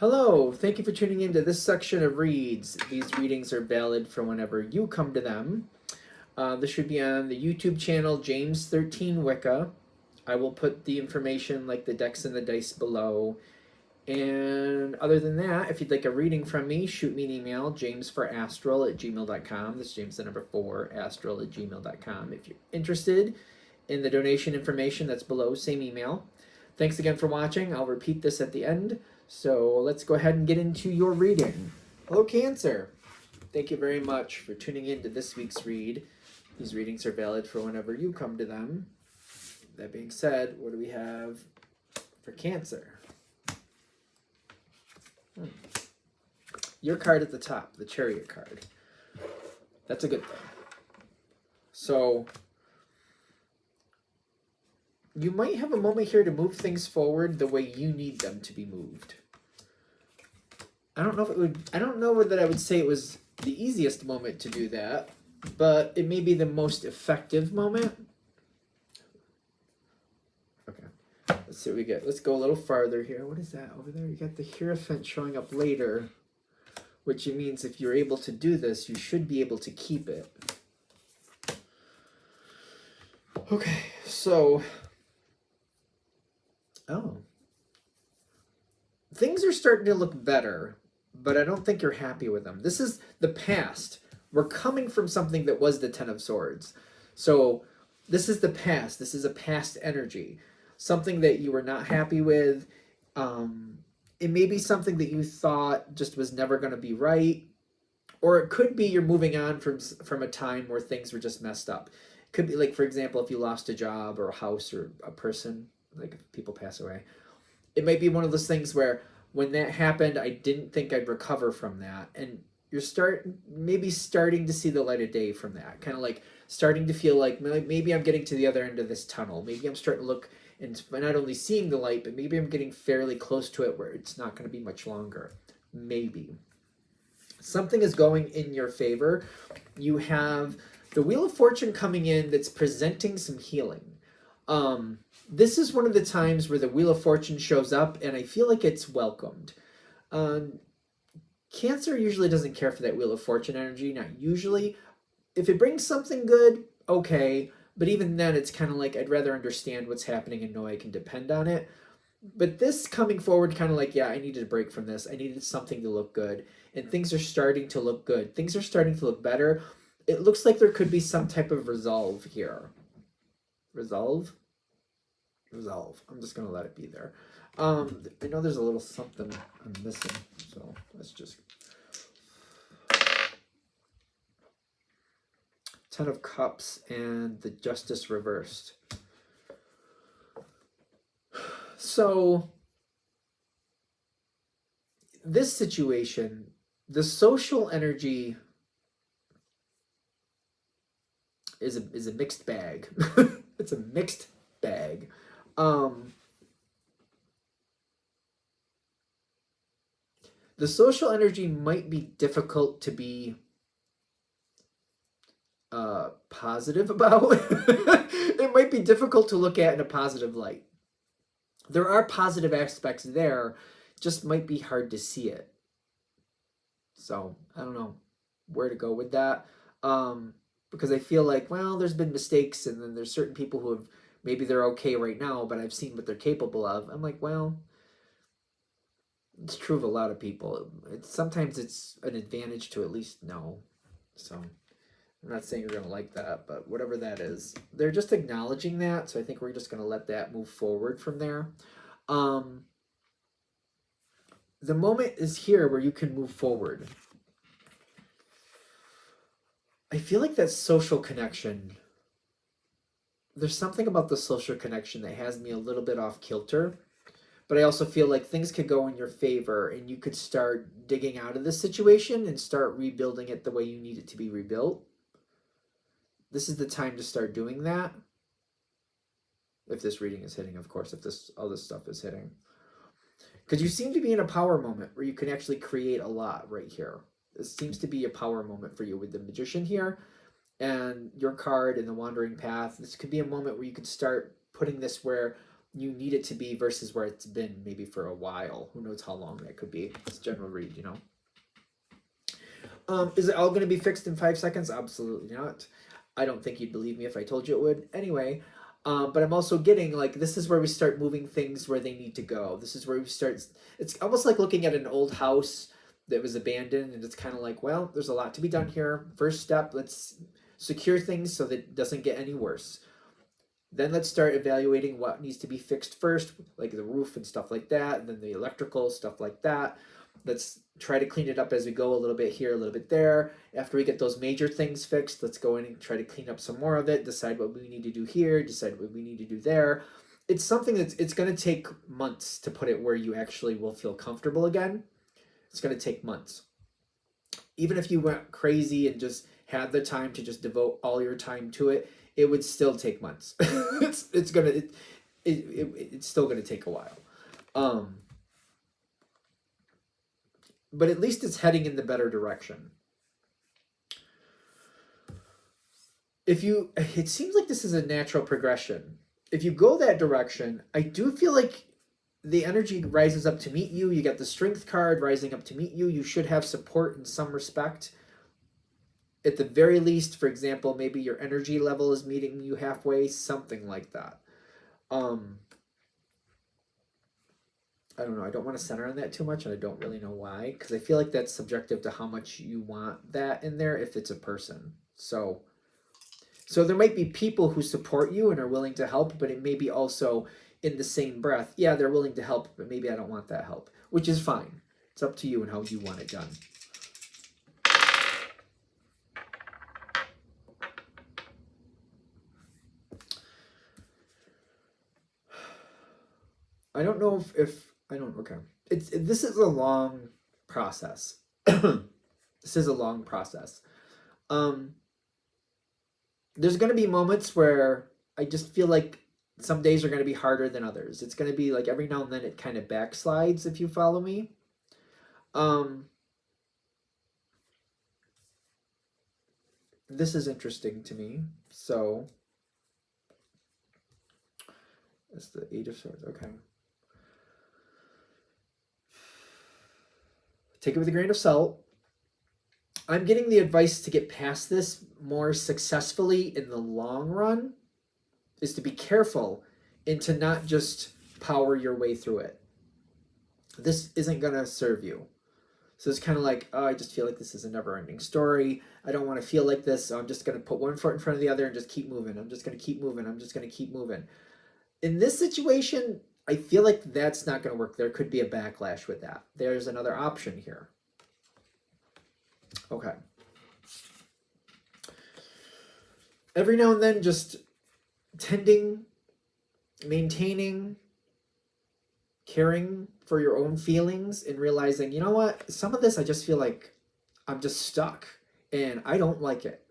Hello, thank you for tuning into this section of reads. These readings are valid for whenever you come to them. This should be on the YouTube channel James 13 Wicca. I will put the information like the decks and the dice below. And other than that, if you'd like a reading from me, shoot me an email, jamesforastral@gmail.com. This is James the number 4, astral@gmail.com. If you're interested in the donation information that's below, same email. Thanks again for watching. I'll repeat this at the end. So let's go ahead and get into your reading. Hello, Cancer. Thank you very much for tuning in to this week's read. These readings are valid for whenever you come to them. That being said, what do we have for Cancer? Your card at the top, the Chariot card. That's a good thing. So you might have a moment here to move things forward the way you need them to be moved. I don't know that I would say it was the easiest moment to do that, but it may be the most effective moment. Okay, let's see what we get. Let's go a little farther here. What is that over there? You got the Hierophant showing up later, which means if you're able to do this, you should be able to keep it. Okay, so things are starting to look better, but I don't think you're happy with them. This is the past. We're coming from something that was the Ten of Swords. So this is the past. This is a past energy. Something that you were not happy with. It may be something that you thought just was never going to be right. Or it could be you're moving on from a time where things were just messed up. It could be like, for example, if you lost a job or a house or a person, like if people pass away. It might be one of those things where when that happened, I didn't think I'd recover from that. And you're maybe starting to see the light of day from that. Kind of like starting to feel like maybe I'm getting to the other end of this tunnel. Maybe I'm starting to look and not only seeing the light, but maybe I'm getting fairly close to it where it's not going to be much longer. Maybe. Something is going in your favor. You have the Wheel of Fortune coming in that's presenting some healing. This is one of the times where the Wheel of Fortune shows up, and I feel like it's welcomed. Cancer usually doesn't care for that Wheel of Fortune energy, not usually. If it brings something good, okay, but even then it's kind of like I'd rather understand what's happening and know I can depend on it. But this coming forward, kind of like, yeah, I needed a break from this. I needed something to look good, and things are starting to look good. Things are starting to look better. It looks like there could be some type of resolve here. Resolve? Resolve. I'm just going to let it be there. I know there's a little something I'm missing, so let's just... Ten of Cups and the Justice reversed. So, this situation, the social energy is a mixed bag. It's a mixed bag. The social energy might be difficult to be positive about. It might be difficult to look at in a positive light. There are positive aspects there, just might be hard to see it. So I don't know where to go with that. Because I feel like, well, there's been mistakes, and then there's certain people who have, maybe they're okay right now, but I've seen what they're capable of. I'm like, well, it's true of a lot of people. Sometimes it's an advantage to at least know. So I'm not saying you're going to like that, but whatever that is, they're just acknowledging that. So I think we're just going to let that move forward from there. The moment is here where you can move forward. I feel like that social connection, there's something about the social connection that has me a little bit off kilter. But I also feel like things could go in your favor, and you could start digging out of this situation and start rebuilding it the way you need it to be rebuilt. This is the time to start doing that. If this reading is hitting, of course, if all this stuff is hitting. Because you seem to be in a power moment where you can actually create a lot right here. This seems to be a power moment for you with the Magician here. And your card in the Wandering Path. This could be a moment where you could start putting this where you need it to be versus where it's been maybe for a while. Who knows how long that could be. It's general read, you know. Is it all going to be fixed in 5 seconds? Absolutely not. I don't think you'd believe me if I told you it would. Anyway, but I'm also getting like, this is where we start moving things where they need to go. This is where we start. It's almost like looking at an old house that was abandoned, and it's kind of like, well, there's a lot to be done here. First step, let's secure things so that it doesn't get any worse. Then let's start evaluating what needs to be fixed first, like the roof and stuff like that, and then the electrical stuff like that. Let's try to clean it up as we go, a little bit here, a little bit there. After we get those major things fixed, let's go in and try to clean up some more of it, decide what we need to do here, decide what we need to do there. It's something that's, it's going to take months to put it where you actually will feel comfortable again. It's going to take months. Even if you went crazy and just had the time to just devote all your time to it, it would still take months. It's still gonna take a while. But at least it's heading in the better direction. It seems like this is a natural progression. If you go that direction, I do feel like the energy rises up to meet you. You got the strength card rising up to meet you. You should have support in some respect. At the very least, for example, maybe your energy level is meeting you halfway, something like that. I don't know. I don't want to center on that too much, and I don't really know why, because I feel like that's subjective to how much you want that in there if it's a person. So there might be people who support you and are willing to help, but it may be also in the same breath, yeah, they're willing to help, but maybe I don't want that help, which is fine. It's up to you and how you want it done. I don't know if I don't, okay. This is a long process. This is a long process. There's going to be moments where I just feel like some days are going to be harder than others. It's going to be like every now and then it kind of backslides, if you follow me. This is interesting to me. So it's the Eight of Swords. Okay. Take it with a grain of salt. I'm getting the advice to get past this more successfully in the long run is to be careful and to not just power your way through it. This isn't going to serve you. So it's kind of like, oh, I just feel like this is a never-ending story. I don't want to feel like this, so I'm just going to put one foot in front of the other and just keep moving. I'm just going to keep moving. I'm just going to keep moving. In this situation, I feel like that's not going to work. There could be a backlash with that. There's another option here. Okay. Every now and then, just tending, maintaining, caring for your own feelings and realizing, you know what, some of this I just feel like I'm just stuck and I don't like it.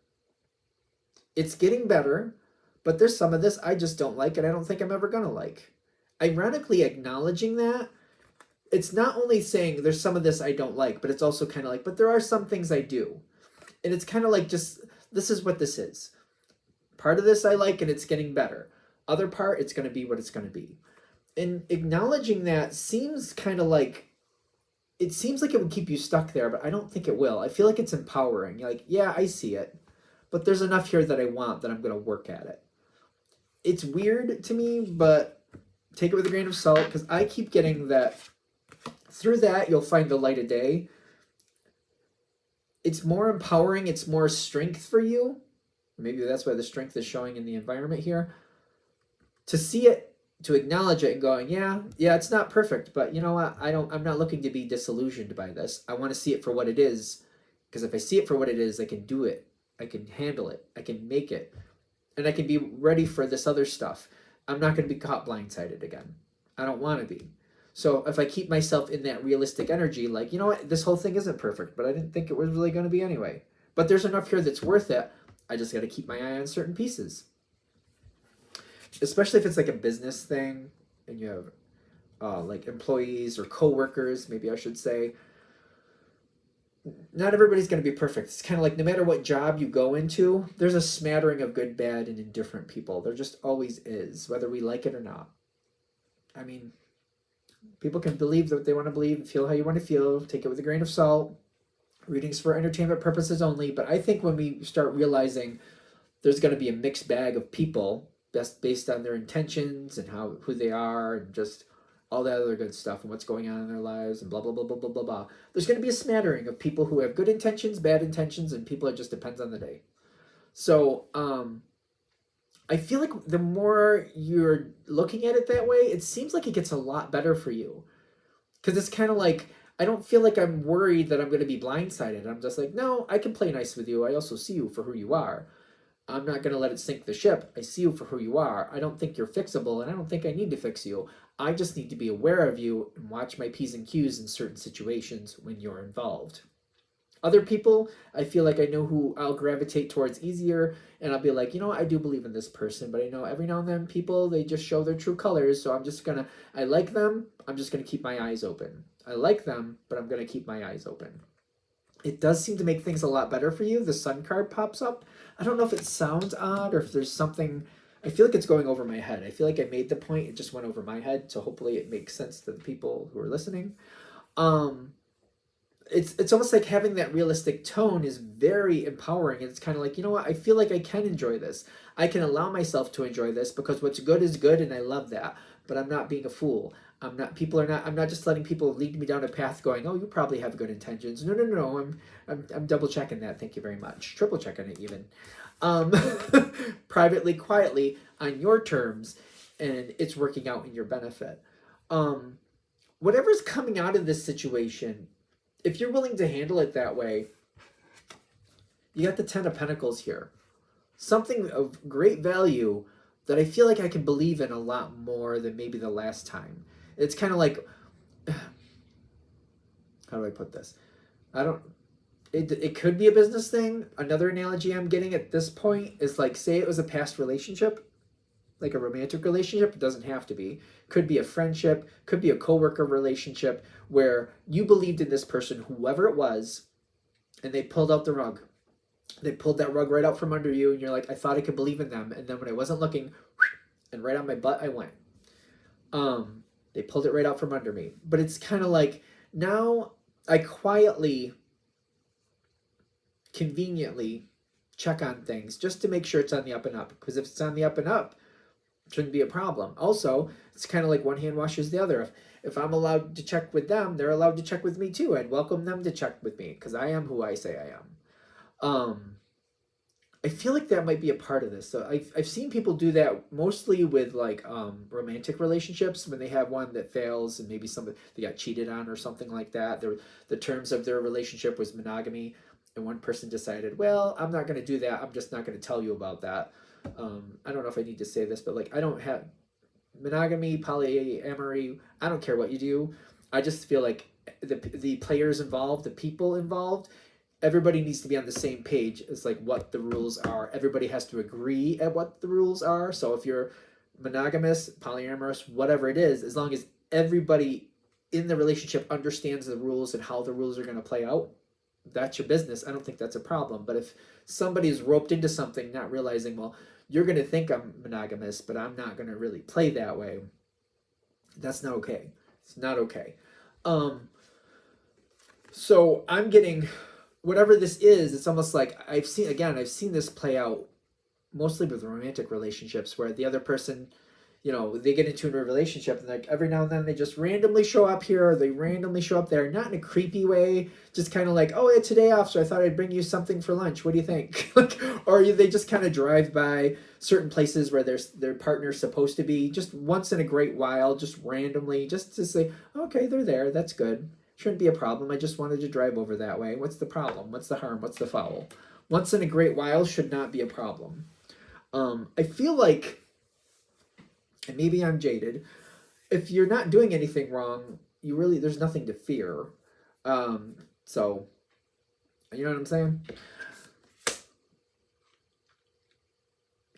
It's getting better, but there's some of this I just don't like and I don't think I'm ever going to like. Ironically, acknowledging that, it's not only saying there's some of this I don't like, but it's also kind of like, but there are some things I do. And it's kind of like just, this is what this is. Part of this I like and it's getting better. Other part, it's going to be what it's going to be. And acknowledging that seems kind of like, it seems like it would keep you stuck there, but I don't think it will. I feel like it's empowering. You're like, yeah, I see it, but there's enough here that I want that I'm going to work at it. It's weird to me, but take it with a grain of salt, because I keep getting that through that you'll find the light of day. It's more empowering. It's more strength for you. Maybe that's why the strength is showing in the environment here. To see it, to acknowledge it and going, yeah, it's not perfect, but you know what? I'm not looking to be disillusioned by this. I want to see it for what it is, because if I see it for what it is, I can do it. I can handle it. I can make it. And I can be ready for this other stuff. I'm not going to be caught blindsided again. I don't want to be. So if I keep myself in that realistic energy, like, you know what, this whole thing isn't perfect, but I didn't think it was really going to be anyway. But there's enough here that's worth it. I just got to keep my eye on certain pieces. Especially if it's like a business thing and you have like employees or coworkers, maybe I should say. Not everybody's going to be perfect. It's kind of like no matter what job you go into, there's a smattering of good, bad, and indifferent people. There just always is, whether we like it or not. I mean, people can believe what they want to believe and feel how you want to feel. Take it with a grain of salt. Readings for entertainment purposes only. But I think when we start realizing there's going to be a mixed bag of people based on their intentions and who they are and just all that other good stuff and what's going on in their lives and blah blah blah blah blah blah blah. There's going to be a smattering of people who have good intentions, bad intentions, and people it just depends on the day. So I feel like the more you're looking at it that way, it seems like it gets a lot better for you. Because it's kind of like, I don't feel like I'm worried that I'm going to be blindsided. I'm just like, no, I can play nice with you. I also see you for who you are. I'm not going to let it sink the ship. I see you for who you are. I don't think you're fixable, and I don't think I need to fix you. I just need to be aware of you and watch my P's and Q's in certain situations when you're involved. Other people, I feel like I know who I'll gravitate towards easier, and I'll be like, you know what, I do believe in this person, but I know every now and then people, they just show their true colors, so I like them, I'm just gonna keep my eyes open. I like them, but I'm gonna keep my eyes open. It does seem to make things a lot better for you. The Sun card pops up. I don't know if it sounds odd or if there's something, I feel like it's going over my head. I feel like I made the point, it just went over my head, so hopefully it makes sense to the people who are listening. It's almost like having that realistic tone is very empowering, and it's kind of like, you know what, I feel like I can enjoy this. I can allow myself to enjoy this because what's good is good, and I love that. But I'm not being a fool. I'm not just letting people lead me down a path going, oh, you probably have good intentions. No, no, no, no. I'm double checking that. Thank you very much. Triple checking it even. Privately, quietly, on your terms, and it's working out in your benefit. Whatever's coming out of this situation, if you're willing to handle it that way, you got the Ten of Pentacles here. Something of great value that I feel like I can believe in a lot more than maybe the last time. It's kind of like, how do I put this? It could be a business thing. Another analogy I'm getting at this point is like, say it was a past relationship, like a romantic relationship. It doesn't have to be. Could be a friendship, could be a coworker relationship where you believed in this person, whoever it was, and they pulled out the rug. They pulled that rug right out from under you, and you're like, I thought I could believe in them, and then when I wasn't looking, and right on my butt I went. They pulled it right out from under me. But it's kind of like, now I quietly, conveniently check on things just to make sure it's on the up and up. Because if it's on the up and up, it shouldn't be a problem. Also, it's kind of like one hand washes the other. If I'm allowed to check with them, they're allowed to check with me too. I'd welcome them to check with me because I am who I say I am. I feel like that might be a part of this. So I've seen people do that mostly with like romantic relationships when they have one that fails and maybe they got cheated on or something like that. The terms of their relationship was monogamy, and one person decided, well, I'm not going to do that. I'm just not going to tell you about that. I don't know if I need to say this, but like I don't have monogamy, polyamory. I don't care what you do. I just feel like the players involved, the people involved, everybody needs to be on the same page as like what the rules are. Everybody has to agree at what the rules are. So if you're monogamous, polyamorous, whatever it is, as long as everybody in the relationship understands the rules and how the rules are going to play out, that's your business. I don't think that's a problem. But if somebody's roped into something not realizing, well, you're going to think I'm monogamous, but I'm not going to really play that way, that's not okay. It's not okay. So I'm getting, whatever this is, it's almost like I've seen this play out mostly with romantic relationships where the other person, they get into a relationship and like every now and then they just randomly show up here or they randomly show up there, not in a creepy way, just kind of like, oh, it's a day off, so I thought I'd bring you something for lunch. What do you think? Or they just kind of drive by certain places where their partner's supposed to be just once in a great while, just randomly, just to say, okay, they're there. That's good. Shouldn't be a problem. I just wanted to drive over that way. What's the problem? What's the harm? What's the foul? Once in a great while should not be a problem. I feel like, and maybe I'm jaded, if you're not doing anything wrong, there's nothing to fear. So, you know what I'm saying?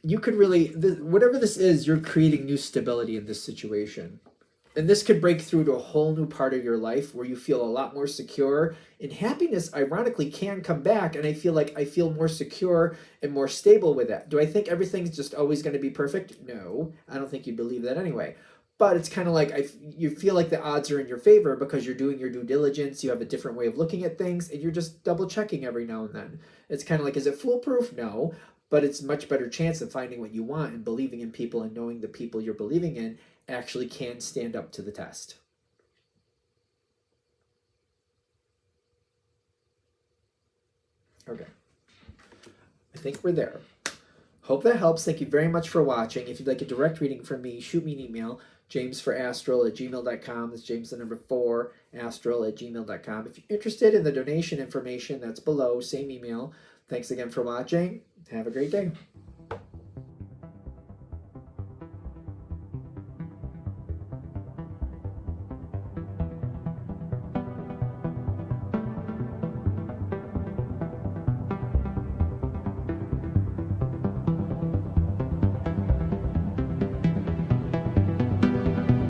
You could whatever this is, you're creating new stability in this situation. And this could break through to a whole new part of your life where you feel a lot more secure. And happiness, ironically, can come back. And I feel more secure and more stable with that. Do I think everything's just always going to be perfect? No, I don't think you believe that anyway. But it's kind of like you feel like the odds are in your favor because you're doing your due diligence. You have a different way of looking at things, and you're just double checking every now and then. It's kind of like, is it foolproof? No, but it's much better chance of finding what you want and believing in people and knowing the people you're believing in actually can stand up to the test. Okay, I think we're there. Hope that helps. Thank you very much for watching. If you'd like a direct reading from me, shoot me an email, jamesforastral@gmail.com. That's James the number 4, astral@gmail.com. If you're interested in the donation information, that's below, same email. Thanks again for watching. Have a great day.